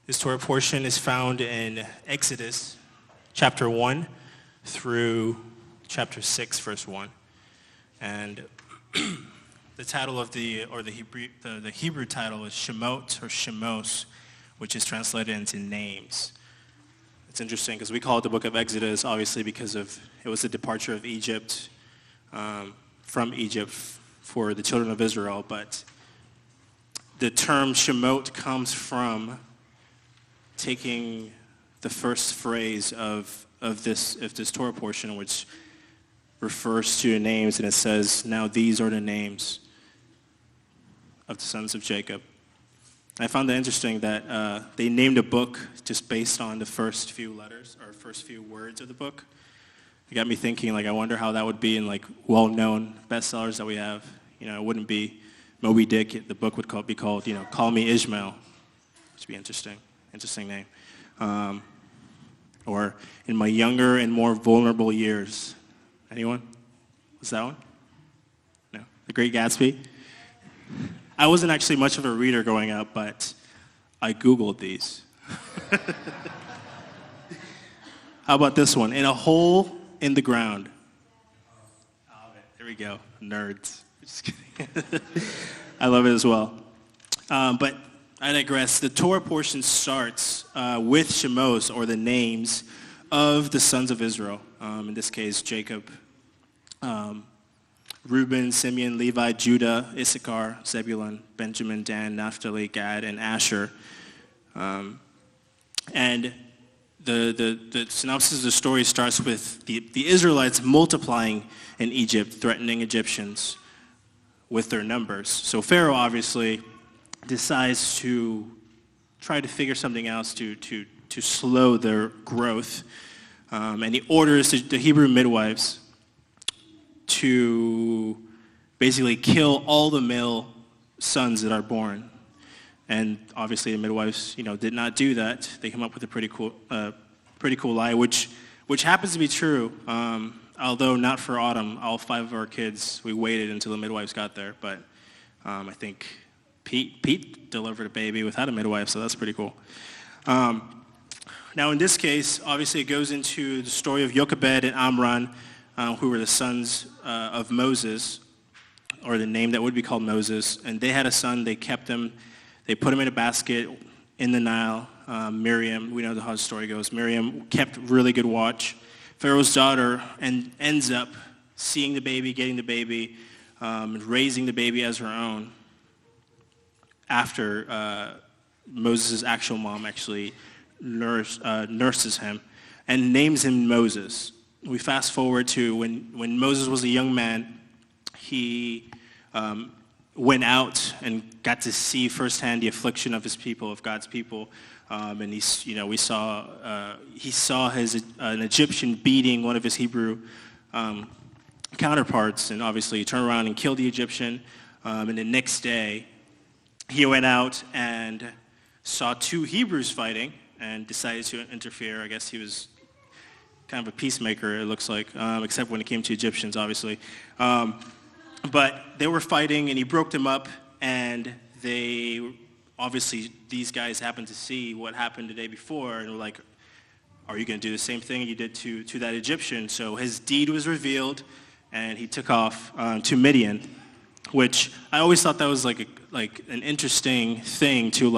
This Torah portion is found in Exodus chapter 1 through chapter 6, verse 1. And the title of the Hebrew title is Shemot or Shemos, which is translated into names. It's interesting because we call it the book of Exodus, obviously, because it was the departure of Egypt, from Egypt for the children of Israel. But the term Shemot comes from taking the first phrase of this Torah portion, which refers to names, and it says, "Now these are the names of the sons of Jacob." I found that interesting that they named a book just based on the first few letters or first few words of the book. It got me thinking, I wonder how that would be in well-known bestsellers that we have. It wouldn't be Moby Dick. The book would be called, Call Me Ishmael, which would be interesting name. Or In My Younger and More Vulnerable Years. Anyone? Was that one? No. The Great Gatsby? I wasn't actually much of a reader growing up, but I Googled these. How about this one? In a Hole in the Ground. Oh, there we go. Nerds. Just kidding. I love it as well. But I digress. The Torah portion starts with Shemos, or the names of the sons of Israel. In this case, Jacob, Reuben, Simeon, Levi, Judah, Issachar, Zebulun, Benjamin, Dan, Naphtali, Gad, and Asher. And the synopsis of the story starts with the Israelites multiplying in Egypt, threatening Egyptians with their numbers. So Pharaoh obviously decides to try to figure something else to slow their growth. And he orders the Hebrew midwives to basically kill all the male sons that are born. And obviously the midwives, did not do that. They come up with a pretty cool lie, which happens to be true. Although not for Autumn. All 5 of our kids, we waited until the midwives got there. But I think Pete delivered a baby without a midwife, so that's pretty cool. Now in this case, obviously it goes into the story of Jochebed and Amram, who were the sons of Moses, or the name that would be called Moses. And they had a son. They kept him. They put him in a basket in the Nile. Miriam, we know how the story goes. Miriam kept really good watch. Pharaoh's daughter ends up seeing the baby, getting the baby, and raising the baby as her own after Moses' actual mom actually nurses him and names him Moses. We fast forward to when Moses was a young man. He went out and got to see firsthand the affliction of his people, of God's people. And he saw an Egyptian beating one of his Hebrew counterparts, and obviously he turned around and killed the Egyptian. And the next day, he went out and saw 2 Hebrews fighting and decided to interfere. I guess he was kind of a peacemaker, it looks like, except when it came to Egyptians, obviously. But they were fighting, and he broke them up, and obviously, these guys happened to see what happened the day before, and were like, are you going to do the same thing you did to that Egyptian? So his deed was revealed, and he took off to Midian, which I always thought that was like an interesting thing to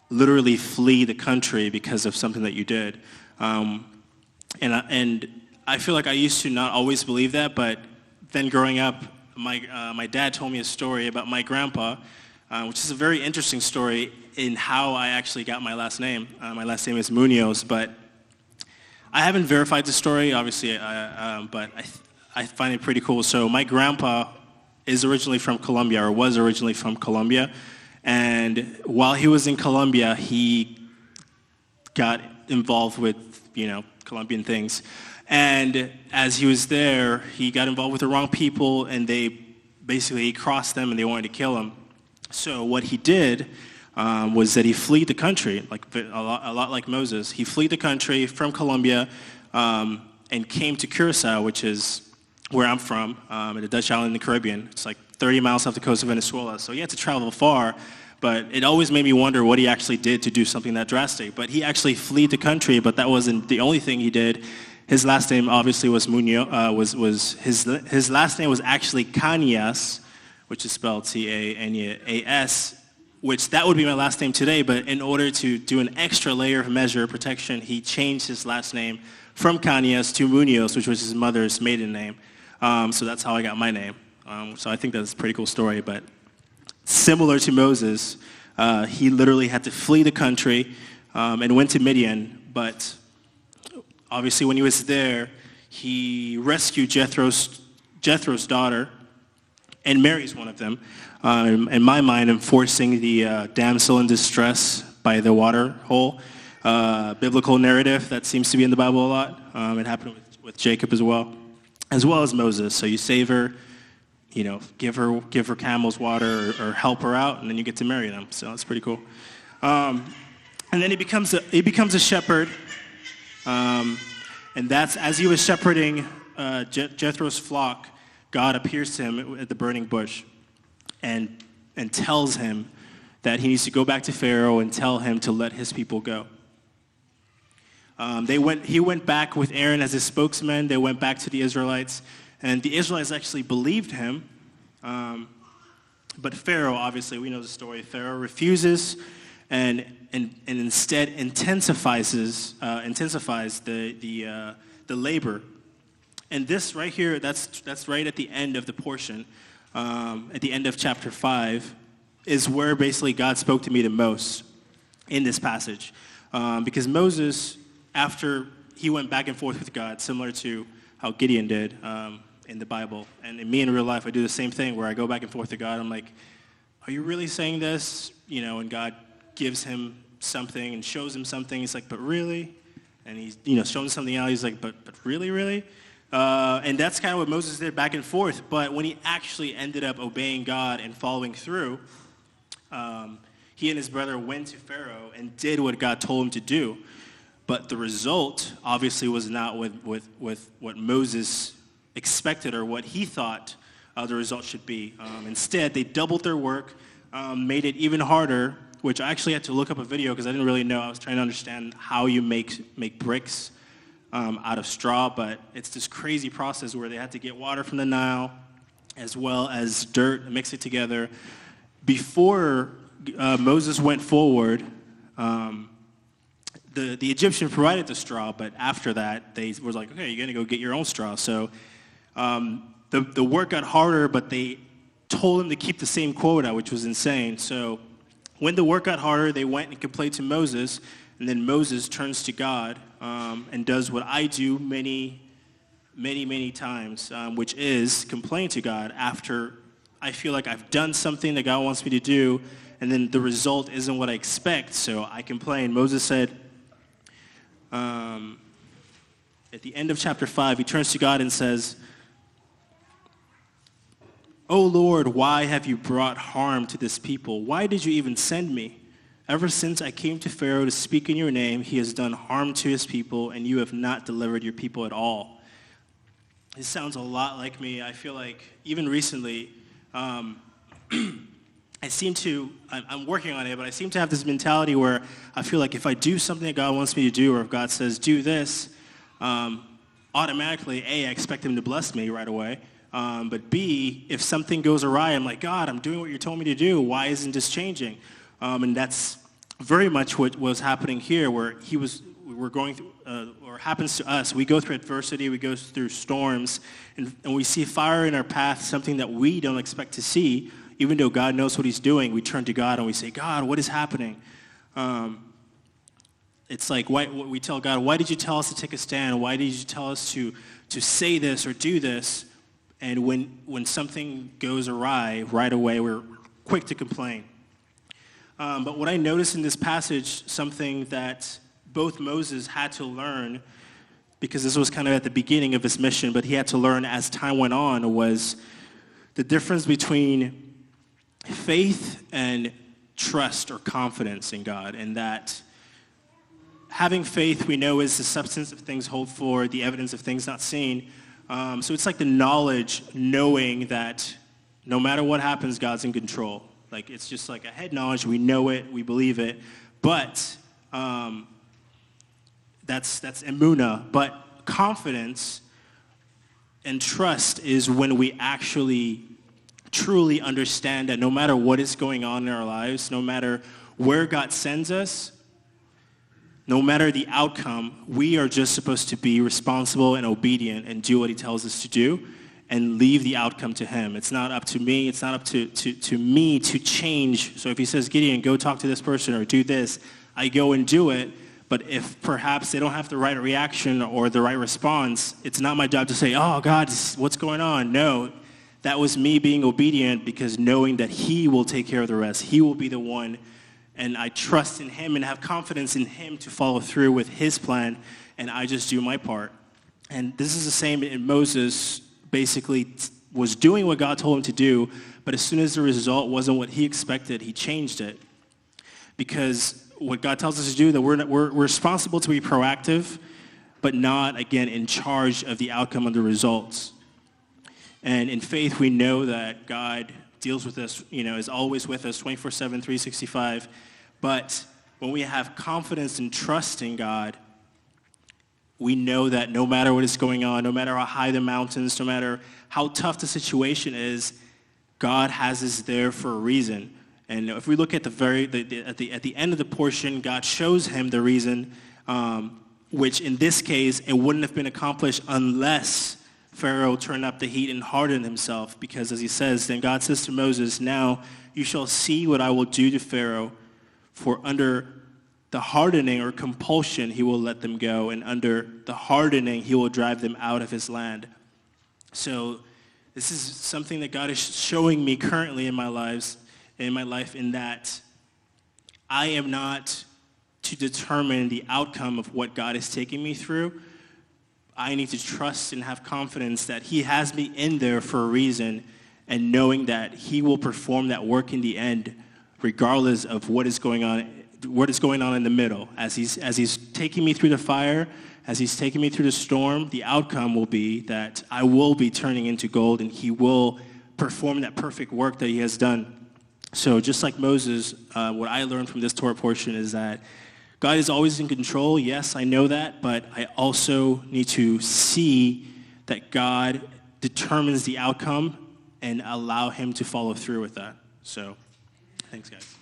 literally flee the country because of something that you did. And I feel like I used to not always believe that, but then growing up, my dad told me a story about my grandpa, which is a very interesting story in how I actually got my last name. My last name is Munoz, but I haven't verified the story, obviously, but I find it pretty cool. So my grandpa is originally from Colombia, or was originally from Colombia, and while he was in Colombia, he got involved with, Colombian things. And as he was there, he got involved with the wrong people, and he crossed them, and they wanted to kill him. So what he did was that he fled the country, a lot like Moses. He fled the country from Colombia and came to Curacao, which is where I'm from, at a Dutch island in the Caribbean. It's 30 miles off the coast of Venezuela. So he had to travel far, But it always made me wonder what he actually did to do something that drastic. But he actually fled the country, but that wasn't the only thing he did. His last name obviously was Munoz. His last name was actually Canias, which is spelled Canas, which that would be my last name today. But in order to do an extra layer of measure of protection, he changed his last name from Canias to Munoz, which was his mother's maiden name. So that's how I got my name. So I think that's a pretty cool story. But similar to Moses, he literally had to flee the country and went to Midian. But obviously when he was there, he rescued Jethro's daughter and marries one of them. In my mind, enforcing the damsel in distress by the water hole biblical narrative that seems to be in the Bible a lot. It happened with Jacob as well as Moses. So you save her, give her camels water or help her out, and then you get to marry them. So that's pretty cool. And then he becomes a shepherd, and that's as he was shepherding Jethro's flock, God appears to him at the burning bush, and tells him that he needs to go back to Pharaoh and tell him to let his people go. He went back with Aaron as his spokesman. They went back to the Israelites, and the Israelites actually believed him. But Pharaoh, obviously, we know the story. Pharaoh refuses, and instead intensifies the labor. And this right here, that's right at the end of the portion, at the end of chapter 5, is where basically God spoke to me the most in this passage, because Moses, after he went back and forth with God, similar to how Gideon did in the Bible. And in me in real life, I do the same thing where I go back and forth to God. I'm like, are you really saying this? And God gives him something and shows him something. He's like, but really? And he's, showing something out. He's like, but really? And that's kind of what Moses did back and forth. But when he actually ended up obeying God and following through, he and his brother went to Pharaoh and did what God told him to do. But the result, obviously, was not with what Moses expected or what he thought the result should be. Instead, they doubled their work, made it even harder, which I actually had to look up a video because I didn't really know. I was trying to understand how you make bricks out of straw, but it's this crazy process where they had to get water from the Nile as well as dirt and mix it together. Before Moses went forward, the Egyptian provided the straw, but after that, they were like, okay, you're going to go get your own straw. So the work got harder, but they told him to keep the same quota, which was insane. So when the work got harder, they went and complained to Moses, and then Moses turns to God and does what I do many times, which is complain to God after I feel like I've done something that God wants me to do, and then the result isn't what I expect, so I complain. Moses said, at the end of chapter 5, he turns to God and says, "O Lord, why have you brought harm to this people? Why did you even send me? Ever since I came to Pharaoh to speak in your name, he has done harm to his people, and you have not delivered your people at all." This sounds a lot like me. I feel like even recently, I'm working on it, but I seem to have this mentality where I feel like if I do something that God wants me to do, or if God says, do this, automatically, A, I expect him to bless me right away. But B, if something goes awry, I'm like, God, I'm doing what you told me to do. Why isn't this changing? And that's very much what was happening here, where we're going through, or happens to us. We go through adversity, we go through storms, and we see fire in our path, something that we don't expect to see. Even though God knows what he's doing, we turn to God and we say, God, what is happening? It's like we tell God, why did you tell us to take a stand? Why did you tell us to say this or do this? And when something goes awry, right away, we're quick to complain. But what I noticed in this passage, something that both Moses had to learn, because this was kind of at the beginning of his mission, but he had to learn as time went on, was the difference between faith and trust or confidence in God. And that having faith, we know, is the substance of things hoped for, the evidence of things not seen. So it's like the knowledge, knowing that no matter what happens, God's in control. Like, it's just like a head knowledge. We know it. We believe it. But that's emunah. But confidence and trust is when we actually truly understand that no matter what is going on in our lives, no matter where God sends us, no matter the outcome, we are just supposed to be responsible and obedient and do what he tells us to do and leave the outcome to him. It's not up to me. It's not up to me to change. So if he says, Gideon, go talk to this person or do this, I go and do it. But if perhaps they don't have the right reaction or the right response, it's not my job to say, oh, God, what's going on? No, that was me being obedient because knowing that he will take care of the rest. He will be the one. And I trust in him and have confidence in him to follow through with his plan, and I just do my part. And this is the same in Moses, basically was doing what God told him to do, but as soon as the result wasn't what he expected, he changed it. Because what God tells us to do, that we're responsible to be proactive, but not, again, in charge of the outcome of the results. And in faith, we know that God deals with us, is always with us 24/7, 365. But when we have confidence and trust in God, we know that no matter what is going on, no matter how high the mountains, no matter how tough the situation is, God has us there for a reason. And if we look at at the end of the portion, God shows him the reason, which in this case, it wouldn't have been accomplished unless Pharaoh turned up the heat and hardened himself, because as he says, then God says to Moses, now you shall see what I will do to Pharaoh, for under the hardening or compulsion he will let them go, and under the hardening he will drive them out of his land. So this is something that God is showing me currently in my life, in that I am not to determine the outcome of what God is taking me through. I need to trust and have confidence that he has me in there for a reason, and knowing that he will perform that work in the end, regardless of what is going on in the middle. As he's taking me through the fire, as he's taking me through the storm, the outcome will be that I will be turning into gold, and he will perform that perfect work that he has done. So just like Moses, what I learned from this Torah portion is that God is always in control. Yes, I know that, but I also need to see that God determines the outcome and allow him to follow through with that. So, thanks, guys.